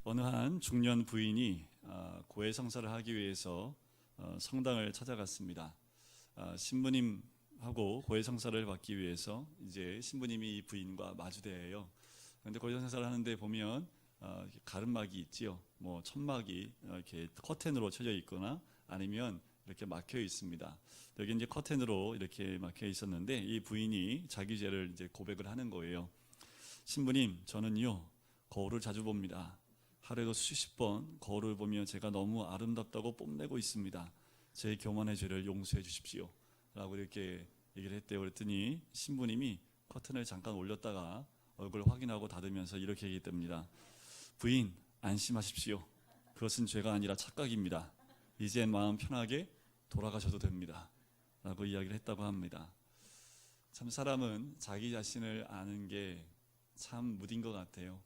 어느 한 중년 부인이 고해성사를 하기 위해서 성당을 찾아갔습니다. 신부님하고 고해성사를 받기 위해서 이제 신부님이 이 부인과 마주대해요. 그런데 고해성사를 하는데 보면 가름막이 있지요. 뭐 천막이 이렇게 커튼으로 쳐져 있거나 아니면 이렇게 막혀 있습니다. 여기 이제 커튼으로 이렇게 막혀 있었는데 이 부인이 자기 죄를 이제 고백을 하는 거예요. 신부님, 저는요 거울을 자주 봅니다. 하루에도 수십 번 거울을 보며 제가 너무 아름답다고 뽐내고 있습니다. 제 교만의 죄를 용서해 주십시오 라고 이렇게 얘기를 했대요. 그랬더니 신부님이 커튼을 잠깐 올렸다가 얼굴을 확인하고 닫으면서 이렇게 얘기했답니다. 부인, 안심하십시오. 그것은 죄가 아니라 착각입니다. 이제 마음 편하게 돌아가셔도 됩니다 라고 이야기를 했다고 합니다. 참 사람은 자기 자신을 아는 게 참 무딘 것 같아요.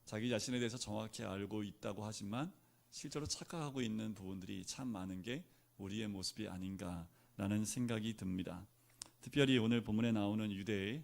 자기 자신에 대해서 정확히 알고 있다고 하지만 실제로 착각하고 있는 부분들이 참 많은 게 우리의 모습이 아닌가라는 생각이 듭니다. 특별히 오늘 본문에 나오는 유대의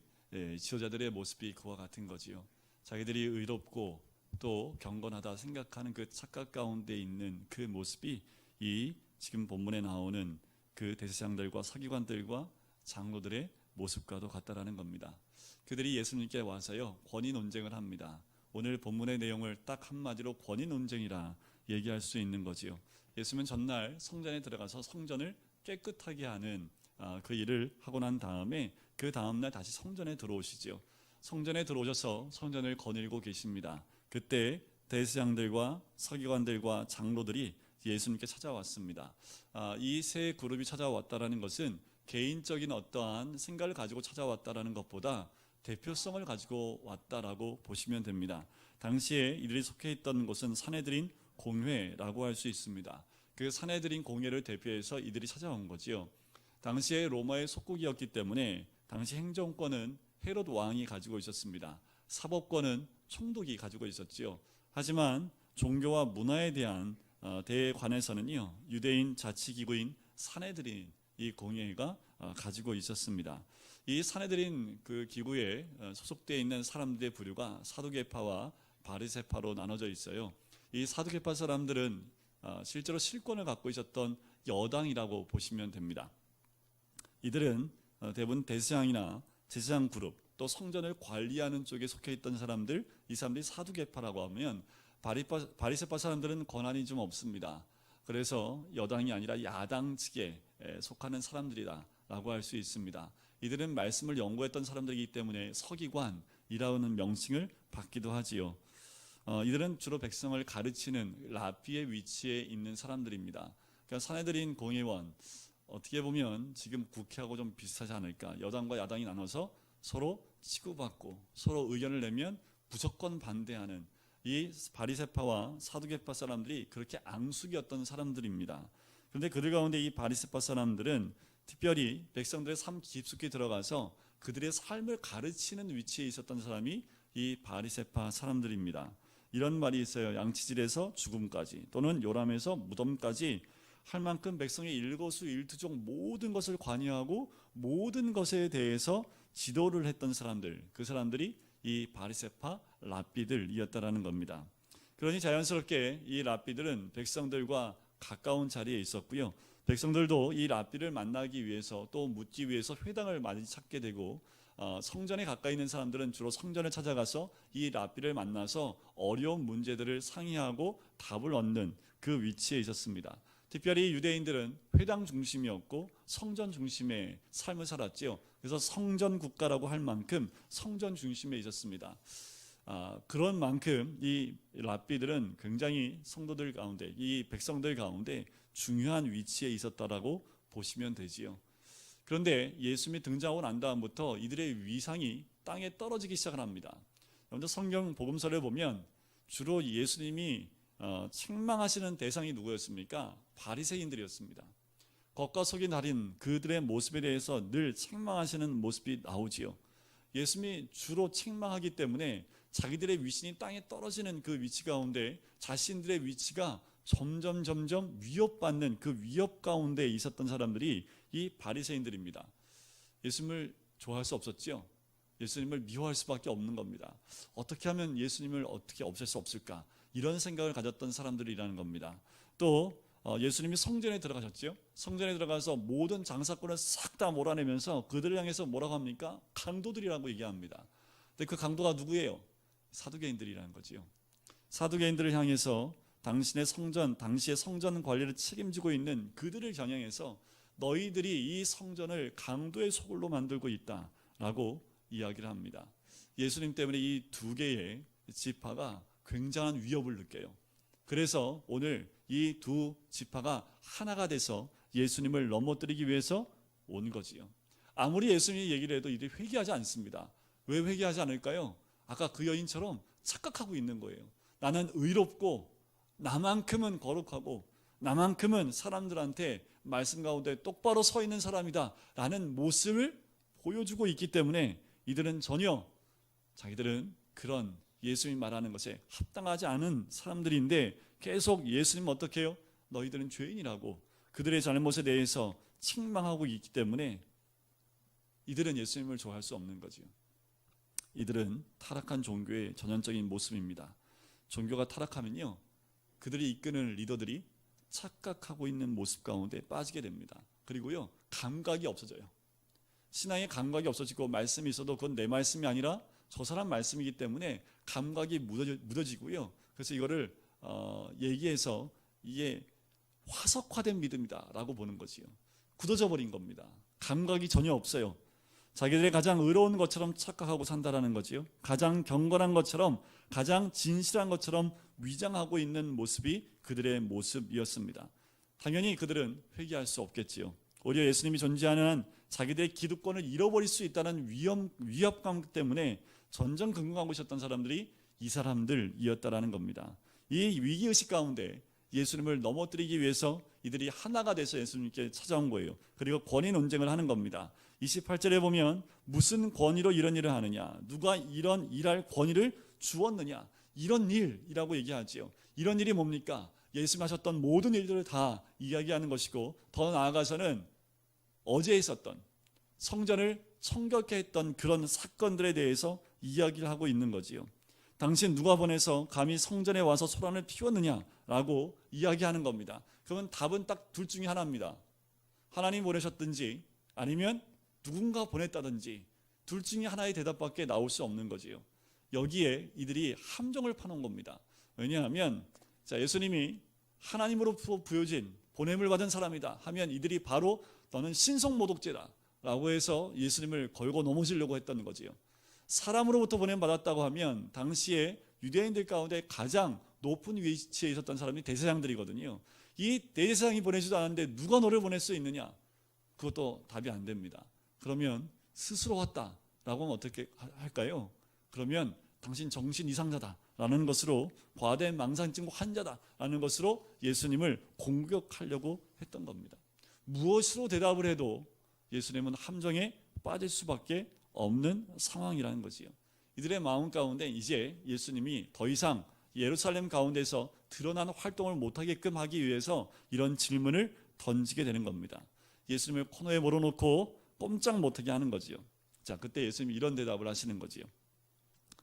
지도자들의 모습이 그와 같은 거지요. 자기들이 의롭고 또 경건하다 생각하는 그 착각 가운데 있는 그 모습이 이 지금 본문에 나오는 그 대제사장들과 서기관들과 장로들의 모습과도 같다라는 겁니다. 그들이 예수님께 와서요 권위 논쟁을 합니다. 오늘 본문의 내용을 딱 한마디로 권위 논쟁이라 얘기할 수 있는 거지요. 예수님은 전날 성전에 들어가서 성전을 깨끗하게 하는 그 일을 하고 난 다음에 그 다음날 다시 성전에 들어오시지요. 성전에 들어오셔서 성전을 거닐고 계십니다. 그때 대제사장들과 서기관들과 장로들이 예수님께 찾아왔습니다. 이 세 그룹이 찾아왔다라는 것은 개인적인 어떠한 생각을 가지고 찾아왔다라는 것보다 대표성을 가지고 왔다라고 보시면 됩니다. 당시에 이들이 속해 있던 곳은 사내들인 공회라고 할 수 있습니다. 그 사내들인 공회를 대표해서 이들이 찾아온 거지요. 당시에 로마의 속국이었기 때문에 당시 행정권은 헤롯 왕이 가지고 있었습니다. 사법권은 총독이 가지고 있었지요. 하지만 종교와 문화에 대한 대관에서는요 유대인 자치기구인 사내들인 이 공회가 가지고 있었습니다. 이 사내들인 그 기구에 소속되어 있는 사람들의 부류가 사두개파와 바리새파로 나눠져 있어요. 이 사두개파 사람들은 실제로 실권을 갖고 있었던 여당이라고 보시면 됩니다. 이들은 대부분 대제사장이나 제사장 그룹 또 성전을 관리하는 쪽에 속해 있던 사람들, 이 사람들이 사두개파라고 하면 바리새파 사람들은 권한이 좀 없습니다. 그래서 여당이 아니라 야당 측에 속하는 사람들이라고 할 수 있습니다. 이들은 말씀을 연구했던 사람들이기 때문에 서기관이라는 명칭을 받기도 하지요. 이들은 주로 백성을 가르치는 랍비의 위치에 있는 사람들입니다. 그러니까 사내들인 공회원, 어떻게 보면 지금 국회하고 좀 비슷하지 않을까. 여당과 야당이 나눠서 서로 치고받고 서로 의견을 내면 무조건 반대하는 이 바리새파와 사두개파 사람들이 그렇게 앙숙이었던 사람들입니다. 그런데 그들 가운데 이 바리새파 사람들은 특별히 백성들의 삶 깊숙이 들어가서 그들의 삶을 가르치는 위치에 있었던 사람이 이 바리새파 사람들입니다. 이런 말이 있어요. 양치질에서 죽음까지 또는 요람에서 무덤까지 할 만큼 백성의 일거수일투족 모든 것을 관여하고 모든 것에 대해서 지도를 했던 사람들, 그 사람들이 이 바리새파 랍비들이었다라는 겁니다. 그러니 자연스럽게 이 랍비들은 백성들과 가까운 자리에 있었고요. 백성들도 이 랍비를 만나기 위해서 또 묻기 위해서 회당을 많이 찾게 되고 성전에 가까이 있는 사람들은 주로 성전을 찾아가서 이 랍비를 만나서 어려운 문제들을 상의하고 답을 얻는 그 위치에 있었습니다. 특별히 유대인들은 회당 중심이었고 성전 중심의 삶을 살았지요. 그래서 성전 국가라고 할 만큼 성전 중심에 있었습니다. 그런 만큼 이 랍비들은 굉장히 성도들 가운데, 이 백성들 가운데 중요한 위치에 있었다라고 보시면 되지요. 그런데 예수님이 등장하고 난 다음부터 이들의 위상이 땅에 떨어지기 시작을 합니다. 여러분들 성경 복음서를 보면 주로 예수님이 책망하시는 대상이 누구였습니까? 바리새인들이었습니다. 겉과 속이 다른 그들의 모습에 대해서 늘 책망하시는 모습이 나오지요. 예수님이 주로 책망하기 때문에 자기들의 위신이 땅에 떨어지는 그 위치 가운데 자신들의 위치가 점점 위협받는 그 위협 가운데 있었던 사람들이 이 바리새인들입니다. 예수님을 좋아할 수 없었죠. 예수님을 미워할 수밖에 없는 겁니다. 어떻게 하면 예수님을 어떻게 없앨 수 없을까? 이런 생각을 가졌던 사람들이라는 겁니다. 또 예수님이 성전에 들어가셨죠. 성전에 들어가서 모든 장사꾼을 싹 다 몰아내면서 그들을 향해서 뭐라고 합니까? 강도들이라고 얘기합니다. 근데 그 강도가 누구예요? 사두개인들이라는 거지요. 사두개인들을 향해서 당시의 성전 관리를 책임지고 있는 그들을 겨냥해서 너희들이 이 성전을 강도의 소굴로 만들고 있다라고 이야기를 합니다. 예수님 때문에 이 두 개의 지파가 굉장한 위협을 느껴요. 그래서 오늘 이 두 지파가 하나가 돼서 예수님을 넘어뜨리기 위해서 온 거지요. 아무리 예수님이 얘기를 해도 이들이 회개하지 않습니다. 왜 회개하지 않을까요? 아까 그 여인처럼 착각하고 있는 거예요. 나는 의롭고 나만큼은 거룩하고 나만큼은 사람들한테 말씀 가운데 똑바로 서 있는 사람이다 라는 모습을 보여주고 있기 때문에 이들은 전혀 자기들은 그런 예수님이 말하는 것에 합당하지 않은 사람들인데 계속 예수님 어떻게 해요? 너희들은 죄인이라고 그들의 잘못에 대해서 책망하고 있기 때문에 이들은 예수님을 좋아할 수 없는 거죠. 이들은 타락한 종교의 전형적인 모습입니다. 종교가 타락하면요, 그들이 이끄는 리더들이 착각하고 있는 모습 가운데 빠지게 됩니다. 그리고요, 감각이 없어져요. 신앙의 감각이 없어지고 말씀이 있어도 그건 내 말씀이 아니라 저 사람 말씀이기 때문에 감각이 묻어지고요. 그래서 이거를 얘기해서 이게 화석화된 믿음이다라고 보는 거지요. 굳어져 버린 겁니다. 감각이 전혀 없어요. 자기들의 가장 의로운 것처럼 착각하고 산다라는 거지요. 가장 경건한 것처럼, 가장 진실한 것처럼 위장하고 있는 모습이 그들의 모습이었습니다. 당연히 그들은 회개할 수 없겠지요. 오히려 예수님이 존재하는 한 자기들의 기득권을 잃어버릴 수 있다는 위협감 때문에 전전긍긍하고 있었던 사람들이 이 사람들이었다라는 겁니다. 이 위기의식 가운데 예수님을 넘어뜨리기 위해서 이들이 하나가 돼서 예수님께 찾아온 거예요. 그리고 권위 논쟁을 하는 겁니다. 28절에 보면 무슨 권위로 이런 일을 하느냐, 누가 이런 일할 권위를 주었느냐, 이런 일이라고 얘기하지요. 이런 일이 뭡니까? 예수님 하셨던 모든 일들을 다 이야기하는 것이고, 더 나아가서는 어제 있었던 성전을 청결케 했던 그런 사건들에 대해서 이야기를 하고 있는 거지요. 당신 누가 보내서 감히 성전에 와서 소란을 피웠느냐라고 이야기하는 겁니다. 그러면 답은 딱 둘 중에 하나입니다. 하나님 보내셨든지 아니면 누군가 보냈다든지 둘 중에 하나의 대답밖에 나올 수 없는 거지요. 여기에 이들이 함정을 파놓은 겁니다. 왜냐하면 예수님이 하나님으로 부여진 보냄을 받은 사람이다 하면 이들이 바로 너는 신성모독죄다 라고 해서 예수님을 걸고 넘어지려고 했던 거지요. 사람으로부터 보냄 받았다고 하면 당시에 유대인들 가운데 가장 높은 위치에 있었던 사람이 대제사장들이거든요. 이 대제사장이 보내지도 않았는데 누가 너를 보낼 수 있느냐? 그것도 답이 안 됩니다. 그러면 스스로 왔다라고 하면 어떻게 할까요? 그러면 당신 정신 이상자다라는 것으로, 과다한 망상증 환자다라는 것으로 예수님을 공격하려고 했던 겁니다. 무엇으로 대답을 해도 예수님은 함정에 빠질 수밖에 없는 상황이라는 거지요. 이들의 마음 가운데 이제 예수님이 더 이상 예루살렘 가운데서 드러난 활동을 못하게끔 하기 위해서 이런 질문을 던지게 되는 겁니다. 예수님을 코너에 몰아놓고 꼼짝 못하게 하는 거지요. 자, 그때 예수님이 이런 대답을 하시는 거지요.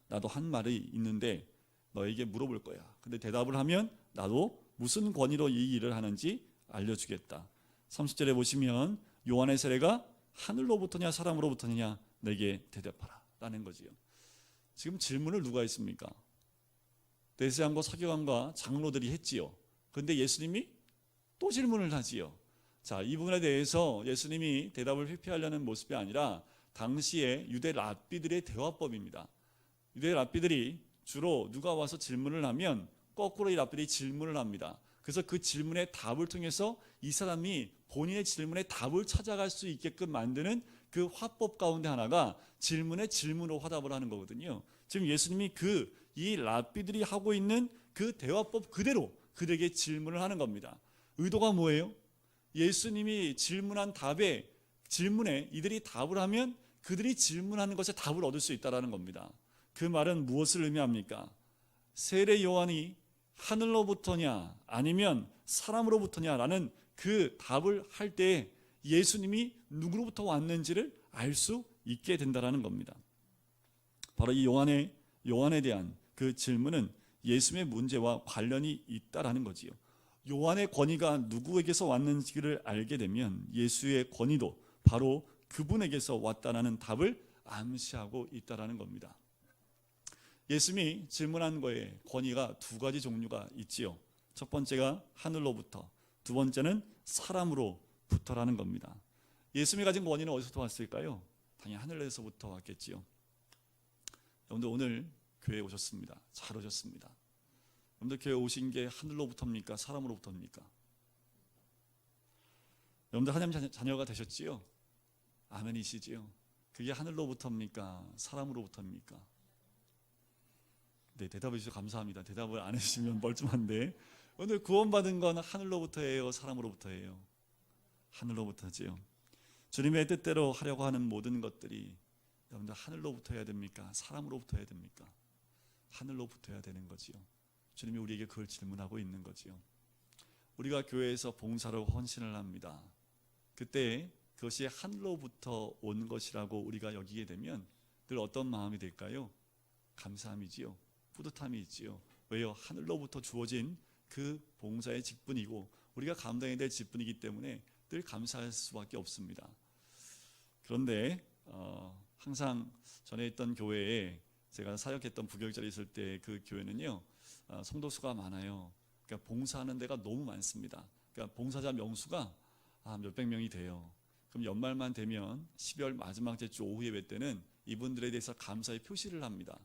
나도 한 말이 있는데 너에게 물어볼 거야. 근데 대답을 하면 나도 무슨 권위로 이 일을 하는지 알려주겠다. 30절에 보시면 요한의 세례가 하늘로부터냐 사람으로부터냐 내게 대답하라 라는 거지요. 지금 질문을 누가 했습니까? 대제사장과 서기관과 장로들이 했지요. 그런데 예수님이 또 질문을 하지요. 자, 이 부분에 대해서 예수님이 대답을 회피하려는 모습이 아니라 당시에 유대 랍비들의 대화법입니다. 유대 랍비들이 주로 누가 와서 질문을 하면 거꾸로 이 랍비들이 질문을 합니다. 그래서 그 질문의 답을 통해서 이 사람이 본인의 질문에 답을 찾아갈 수 있게끔 만드는 그 화법 가운데 하나가 질문에 질문으로 화답을 하는 거거든요. 지금 예수님이 이 랍비들이 하고 있는 그 대화법 그대로 그들에게 질문을 하는 겁니다. 의도가 뭐예요? 예수님이 질문한 질문에 이들이 답을 하면 그들이 질문하는 것에 답을 얻을 수 있다는 겁니다. 그 말은 무엇을 의미합니까? 세례 요한이 하늘로부터냐 아니면 사람으로부터냐라는 그 답을 할 때 예수님이 누구로부터 왔는지를 알 수 있게 된다는 겁니다. 바로 이 요한에 대한 그 질문은 예수님의 문제와 관련이 있다라는 거지요. 요한의 권위가 누구에게서 왔는지를 알게 되면 예수의 권위도 바로 그분에게서 왔다라는 답을 암시하고 있다라는 겁니다. 예수님이 질문한 거에 권위가 두 가지 종류가 있지요. 첫 번째가 하늘로부터, 두 번째는 사람으로부터라는 겁니다. 예수님이 가진 권위는 어디서부터 왔을까요? 당연히 하늘에서부터 왔겠지요. 여러분들 오늘 교회에 오셨습니다. 잘 오셨습니다. 여러분들 교회 오신 게 하늘로부터입니까? 사람으로부터입니까? 여러분들 하나님 자녀가 되셨지요? 아멘이시지요? 그게 하늘로부터입니까? 사람으로부터입니까? 네, 대답해 주셔서 감사합니다. 대답을 안 해주시면 멀쩡한데, 오늘 구원받은 건 하늘로부터예요? 사람으로부터예요? 하늘로부터지요. 주님의 뜻대로 하려고 하는 모든 것들이 여러분들 하늘로부터 해야 됩니까? 사람으로부터 해야 됩니까? 하늘로부터 해야 되는 거지요. 주님이 우리에게 그걸 질문하고 있는 거지요. 우리가 교회에서 봉사로 헌신을 합니다. 그때 그것이 하늘로부터 온 것이라고 우리가 여기게 되면 늘 어떤 마음이 될까요? 감사함이지요. 뿌듯함이 있지요. 왜요? 하늘로부터 주어진 그 봉사의 직분이고 우리가 감당해야 될 직분이기 때문에 늘 감사할 수밖에 없습니다. 그런데 항상 전에 있던 교회에 제가 사역했던 부교육자리 있을 때 그 교회는요, 성도수가 많아요. 그러니까 봉사하는 데가 너무 많습니다. 그러니까 봉사자 명수가 몇백 명이 돼요. 그럼 연말만 되면 12월 마지막 주 오후 예배 때는 이분들에 대해서 감사의 표시를 합니다.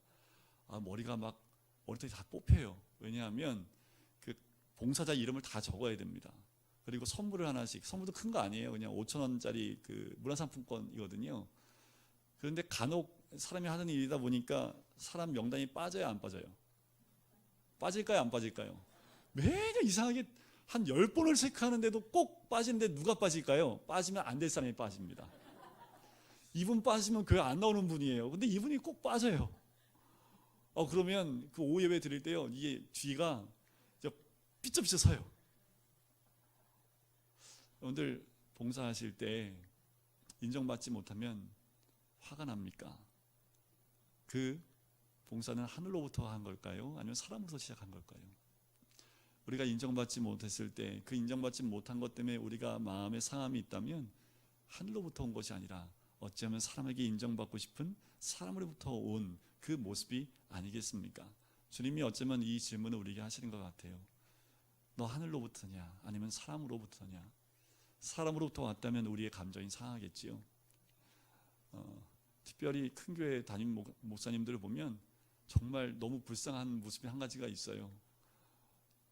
머리가 막 머리털이 다 뽑혀요. 왜냐하면 그 봉사자 이름을 다 적어야 됩니다. 그리고 선물을 하나씩, 선물도 큰 거 아니에요. 그냥 5,000원짜리 그 문화상품권이거든요. 그런데 간혹 사람이 하는 일이다 보니까 사람 명단이 빠져요, 안 빠져요? 빠질까요, 안 빠질까요? 매년 이상하게 한 10번을 체크하는데도 꼭 빠지는데 누가 빠질까요? 빠지면 안 될 사람이 빠집니다. 이분 빠지면 교회 안 나오는 분이에요. 근데 이분이 꼭 빠져요. 그러면 그 오후 예배 드릴 때요, 이게 뒤가 삐쩍삐쩍 서요. 여러분들 봉사하실 때 인정받지 못하면 화가 납니까? 그 봉사는 하늘로부터 한 걸까요? 아니면 사람으로부터 시작한 걸까요? 우리가 인정받지 못했을 때 그 인정받지 못한 것 때문에 우리가 마음에 상함이 있다면 하늘로부터 온 것이 아니라 어쩌면 사람에게 인정받고 싶은 사람으로부터 온 그 모습이 아니겠습니까? 주님이 어쩌면 이 질문을 우리에게 하시는 것 같아요. 너 하늘로부터냐 아니면 사람으로부터냐? 사람으로부터 왔다면 우리의 감정이 상하겠지요. 특별히 큰 교회 담임 목사님들을 보면 정말 너무 불쌍한 모습이 한 가지가 있어요.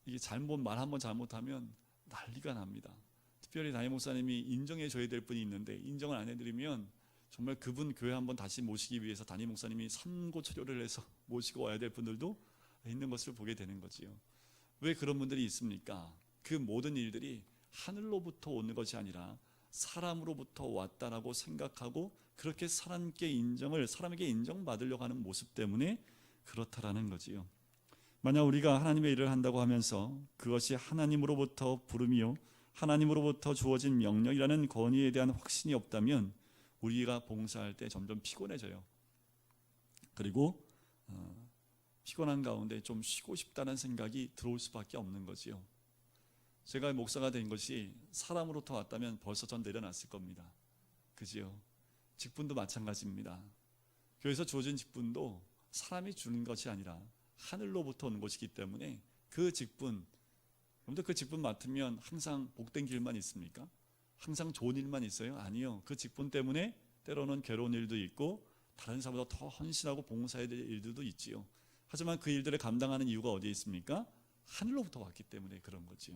이게 말 한번 잘못하면 난리가 납니다. 특별히 담임 목사님이 인정해 줘야 될 분이 있는데 인정을 안 해드리면 정말 그분 교회 한번 다시 모시기 위해서 담임 목사님이 삼고초려를 해서 모시고 와야 될 분들도 있는 것을 보게 되는 거지요. 왜 그런 분들이 있습니까? 그 모든 일들이 하늘로부터 오는 것이 아니라 사람으로부터 왔다라고 생각하고 그렇게 사람에게 인정받으려고 하는 모습 때문에 그렇다라는 거지요. 만약 우리가 하나님의 일을 한다고 하면서 그것이 하나님으로부터 부름이요 하나님으로부터 주어진 명령이라는 권위에 대한 확신이 없다면 우리가 봉사할 때 점점 피곤해져요. 그리고 피곤한 가운데 좀 쉬고 싶다는 생각이 들어올 수밖에 없는 거지요. 제가 목사가 된 것이 사람으로부터 왔다면 벌써 전 내려놨을 겁니다. 그지요? 직분도 마찬가지입니다. 교회에서 주어진 직분도 사람이 주는 것이 아니라 하늘로부터 오는 것이기 때문에 그 직분, 여러분들 그 직분 맡으면 항상 복된 길만 있습니까? 항상 좋은 일만 있어요? 아니요. 그 직분 때문에 때로는 괴로운 일도 있고 다른 사람보다 더 헌신하고 봉사해야 될 일들도 있지요. 하지만 그 일들을 감당하는 이유가 어디에 있습니까? 하늘로부터 왔기 때문에 그런 거지요.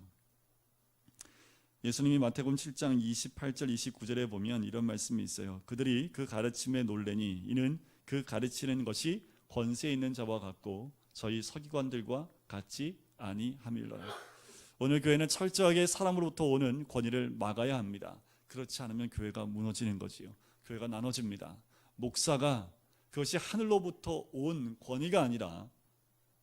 예수님이 마태복음 7장 28절 29절에 보면 이런 말씀이 있어요. 그들이 그 가르침에 놀래니 이는 그 가르치는 것이 권세 있는 자와 같고 저희 서기관들과 같지 아니함이로라. 오늘 교회는 철저하게 사람으로부터 오는 권위를 막아야 합니다. 그렇지 않으면 교회가 무너지는 거지요. 교회가 나눠집니다. 목사가 그것이 하늘로부터 온 권위가 아니라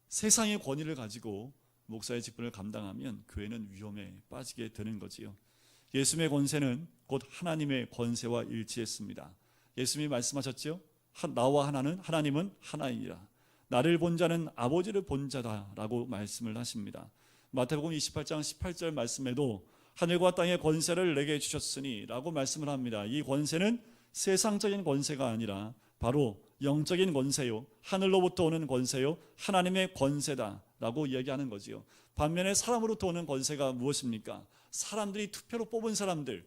세상의 권위를 가지고 목사의 직분을 감당하면 교회는 위험에 빠지게 되는 거지요. 예수님의 권세는 곧 하나님의 권세와 일치했습니다. 예수님이 말씀하셨죠. 나와 하나님은 하나이니라. 나를 본 자는 아버지를 본 자다라고 말씀을 하십니다. 마태복음 28장 18절 말씀에도 하늘과 땅의 권세를 내게 주셨으니 라고 말씀을 합니다. 이 권세는 세상적인 권세가 아니라 바로 영적인 권세요, 하늘로부터 오는 권세요, 하나님의 권세다라고 이야기하는 거지요. 반면에 사람으로부터 오는 권세가 무엇입니까? 사람들이 투표로 뽑은 사람들,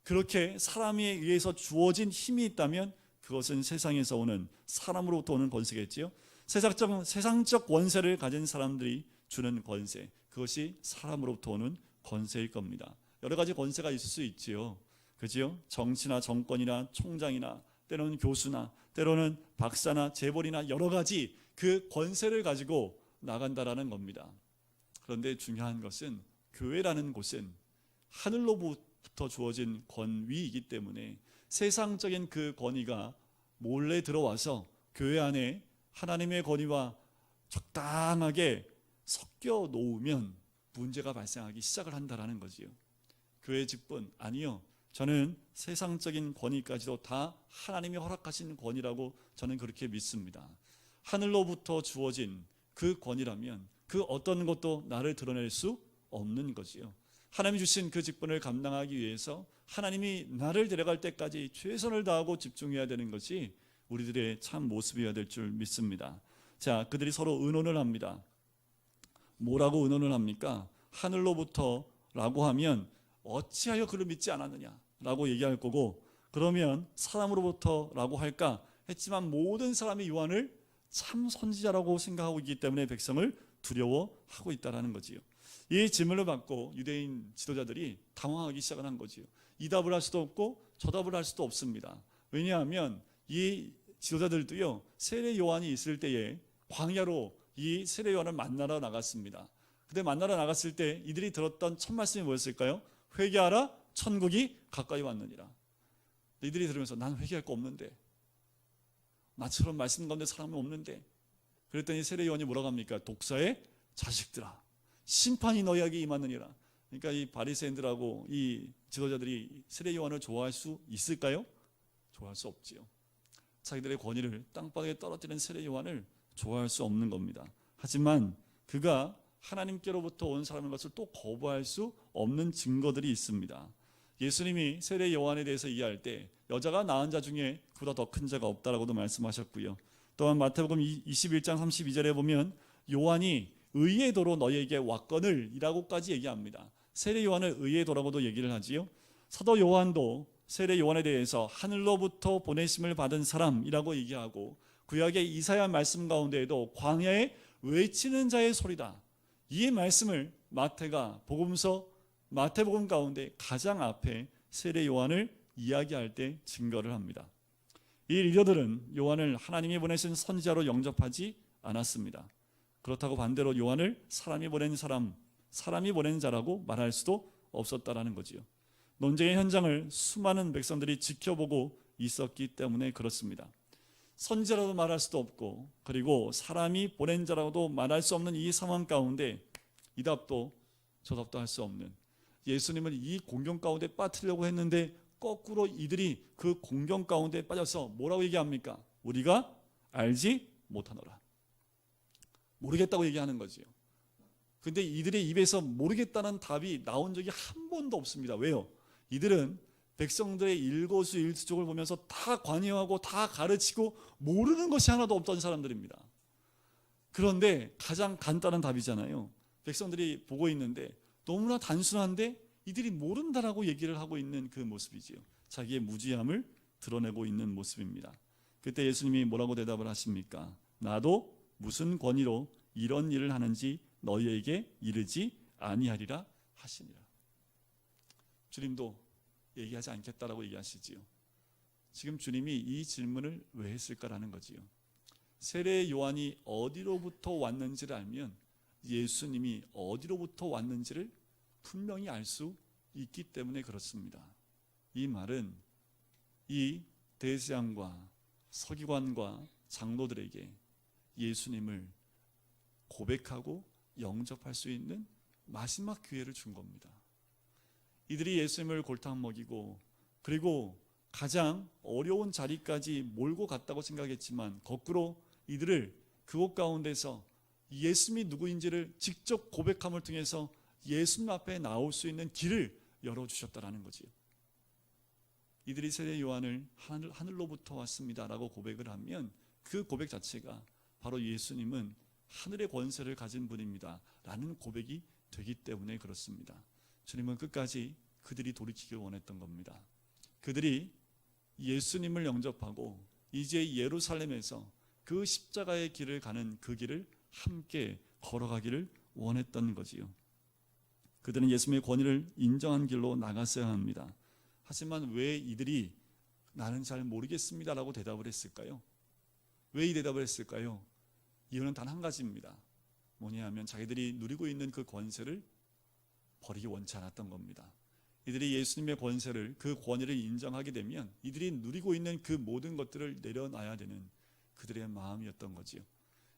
그렇게 사람에 의해서 주어진 힘이 있다면 그것은 세상에서 오는 사람으로부터 오는 권세겠지요. 세상적 권세를 가진 사람들이 주는 권세, 그것이 사람으로부터 오는 권세일 겁니다. 여러 가지 권세가 있을 수 있지요. 그죠? 정치나 정권이나 총장이나 때로는 교수나 때로는 박사나 재벌이나 여러 가지 그 권세를 가지고 나간다라는 겁니다. 그런데 중요한 것은 교회라는 곳은 하늘로부터 주어진 권위이기 때문에 세상적인 그 권위가 몰래 들어와서 교회 안에 하나님의 권위와 적당하게 섞여 놓으면 문제가 발생하기 시작을 한다라는 거지요. 교회 직분 아니요. 저는 세상적인 권위까지도 다 하나님이 허락하신 권위라고 저는 그렇게 믿습니다. 하늘로부터 주어진 그 권위라면 그 어떤 것도 나를 드러낼 수 없는 거지요. 하나님이 주신 그 직분을 감당하기 위해서 하나님이 나를 데려갈 때까지 최선을 다하고 집중해야 되는 것이 우리들의 참 모습이어야 될 줄 믿습니다. 자, 그들이 서로 의논을 합니다. 뭐라고 의논을 합니까? 하늘로부터라고 하면 어찌하여 그를 믿지 않았느냐라고 얘기할 거고, 그러면 사람으로부터라고 할까 했지만 모든 사람이 요한을 참 선지자라고 생각하고 있기 때문에 백성을 두려워하고 있다는 거지요. 이 질문을 받고 유대인 지도자들이 당황하기 시작을 한 거지요. 이 답을 할 수도 없고 저 답을 할 수도 없습니다. 왜냐하면 이 지도자들도요, 세례 요한이 있을 때에 광야로 이 세례 요한을 만나러 나갔습니다. 근데 만나러 나갔을 때 이들이 들었던 첫 말씀이 뭐였을까요? 회개하라, 천국이 가까이 왔느니라. 이들이 들으면서 난 회개할 거 없는데, 나처럼 말씀 가운데 사람이 없는데. 그랬더니 세례 요한이 뭐라고 합니까? 독사의 자식들아, 심판이 너희에게 임하느니라. 그러니까 이 바리새인들하고 이 지도자들이 세례 요한을 좋아할 수 있을까요? 좋아할 수 없지요. 자기들의 권위를 땅바닥에 떨어뜨리는 세례 요한을 좋아할 수 없는 겁니다. 하지만 그가 하나님께로부터 온 사람인 것을 또 거부할 수 없는 증거들이 있습니다. 예수님이 세례 요한에 대해서 이해할 때 여자가 낳은 자 중에 그보다 더 큰 자가 없다라고도 말씀하셨고요. 또한 마태복음 21장 32절에 보면 요한이 의의 도로 너희에게 왔거늘 이라고까지 얘기합니다. 세례 요한을 의의 도라고도 얘기를 하지요. 사도 요한도 세례 요한에 대해서 하늘로부터 보내심을 받은 사람이라고 얘기하고, 구약의 이사야 말씀 가운데에도 광야에 외치는 자의 소리다, 이 말씀을 마태복음 가운데 가장 앞에 세례 요한을 이야기할 때 증거를 합니다. 이 리더들은 요한을 하나님이 보내신 선지자로 영접하지 않았습니다. 그렇다고 반대로 요한을 사람이 보낸 자라고 말할 수도 없었다라는 거지요. 논쟁의 현장을 수많은 백성들이 지켜보고 있었기 때문에 그렇습니다. 선지자라도 말할 수도 없고, 그리고 사람이 보낸 자라고도 말할 수 없는 이 상황 가운데 이 답도 저 답도 할 수 없는, 예수님을 이 공경 가운데 빠뜨리려고 했는데 거꾸로 이들이 그 공경 가운데 빠져서 뭐라고 얘기합니까? 우리가 알지 못하노라. 모르겠다고 얘기하는 거지요. 근데 이들의 입에서 모르겠다는 답이 나온 적이 한 번도 없습니다. 왜요? 이들은 백성들의 일거수일투족을 보면서 다 관여하고 다 가르치고 모르는 것이 하나도 없던 사람들입니다. 그런데 가장 간단한 답이잖아요. 백성들이 보고 있는데 너무나 단순한데 이들이 모른다라고 얘기를 하고 있는 그 모습이지요. 자기의 무지함을 드러내고 있는 모습입니다. 그때 예수님이 뭐라고 대답을 하십니까? 나도 무슨 권위로 이런 일을 하는지 너희에게 이르지 아니하리라 하시니라. 주님도 얘기하지 않겠다라고 얘기하시지요. 지금 주님이 이 질문을 왜 했을까라는 거지요. 세례 요한이 어디로부터 왔는지를 알면 예수님이 어디로부터 왔는지를 분명히 알 수 있기 때문에 그렇습니다. 이 말은 이 대제사장과 서기관과 장로들에게 예수님을 고백하고 영접할 수 있는 마지막 기회를 준 겁니다. 이들이 예수님을 골탕 먹이고 그리고 가장 어려운 자리까지 몰고 갔다고 생각했지만 거꾸로 이들을 그곳 가운데서 예수님이 누구인지를 직접 고백함을 통해서 예수님 앞에 나올 수 있는 길을 열어주셨다라는 거지요. 이들이 세례 요한을 하늘로부터 왔습니다라고 고백을 하면 그 고백 자체가 바로 예수님은 하늘의 권세를 가진 분입니다 라는 고백이 되기 때문에 그렇습니다. 주님은 끝까지 그들이 돌이키길 원했던 겁니다. 그들이 예수님을 영접하고 이제 예루살렘에서 그 십자가의 길을 가는 그 길을 함께 걸어가기를 원했던 거지요. 그들은 예수님의 권위를 인정한 길로 나갔어야 합니다. 하지만 왜 이들이 나는 잘 모르겠습니다라고 대답을 했을까요? 왜 이 대답을 했을까요? 이유는 단 한 가지입니다. 뭐냐 하면 자기들이 누리고 있는 그 권세를 버리기 원치 않았던 겁니다. 이들이 예수님의 권세를, 그 권위를 인정하게 되면 이들이 누리고 있는 그 모든 것들을 내려놔야 되는 그들의 마음이었던 거지요.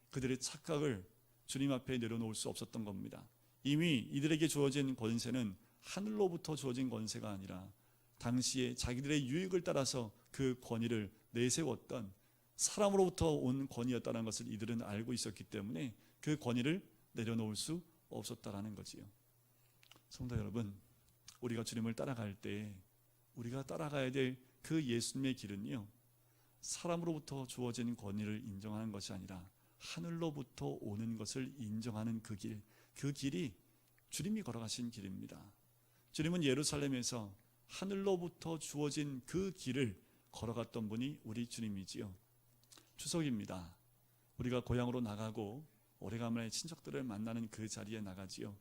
그들의 착각을 주님 앞에 내려놓을 수 없었던 겁니다. 이미 이들에게 주어진 권세는 하늘로부터 주어진 권세가 아니라 당시에 자기들의 유익을 따라서 그 권위를 내세웠던 사람으로부터 온 권위였다는 것을 이들은 알고 있었기 때문에 그 권위를 내려놓을 수 없었다라는 거지요. 성도 여러분, 우리가 주님을 따라갈 때 우리가 따라가야 될 그 예수님의 길은요, 사람으로부터 주어진 권위를 인정하는 것이 아니라 하늘로부터 오는 것을 인정하는 그 길, 그 길이 주님이 걸어가신 길입니다. 주님은 예루살렘에서 하늘로부터 주어진 그 길을 걸어갔던 분이 우리 주님이지요. 추석입니다. 우리가 고향으로 나가고 오래간만에 친척들을 만나는 그 자리에 나가지요.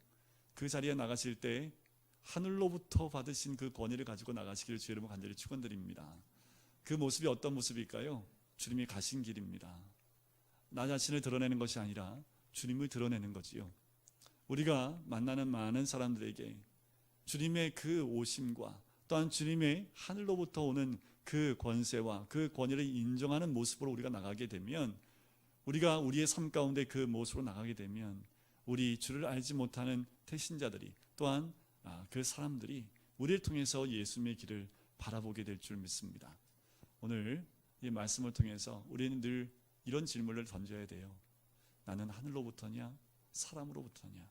그 자리에 나가실 때 하늘로부터 받으신 그 권위를 가지고 나가시기를 주의 이름으로 간절히 축원드립니다. 그 모습이 어떤 모습일까요? 주님이 가신 길입니다. 나 자신을 드러내는 것이 아니라 주님을 드러내는 거지요. 우리가 만나는 많은 사람들에게 주님의 그 오심과 또한 주님의 하늘로부터 오는 그 권세와 그 권위를 인정하는 모습으로 우리가 나가게 되면, 우리가 우리의 삶 가운데 그 모습으로 나가게 되면 우리 주를 알지 못하는 태신자들이 또한 그 사람들이 우리를 통해서 예수님의 길을 바라보게 될 줄 믿습니다. 오늘 이 말씀을 통해서 우리는 늘 이런 질문을 던져야 돼요. 나는 하늘로부터냐 사람으로부터냐?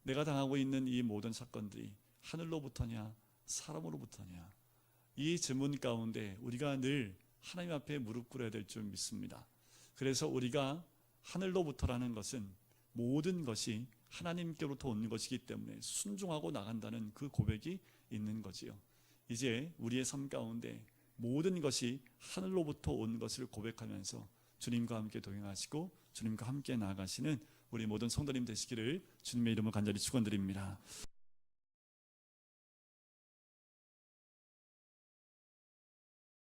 내가 당하고 있는 이 모든 사건들이 하늘로부터냐 사람으로부터냐? 이 질문 가운데 우리가 늘 하나님 앞에 무릎 꿇어야 될 줄 믿습니다. 그래서 우리가 하늘로부터라는 것은 모든 것이 하나님께로부터 온 것이기 때문에 순종하고 나간다는 그 고백이 있는 거지요. 이제 우리의 삶 가운데 모든 것이 하늘로부터 온 것을 고백하면서 주님과 함께 동행하시고 주님과 함께 나아가시는 우리 모든 성도님 되시기를 주님의 이름으로 간절히 축원드립니다.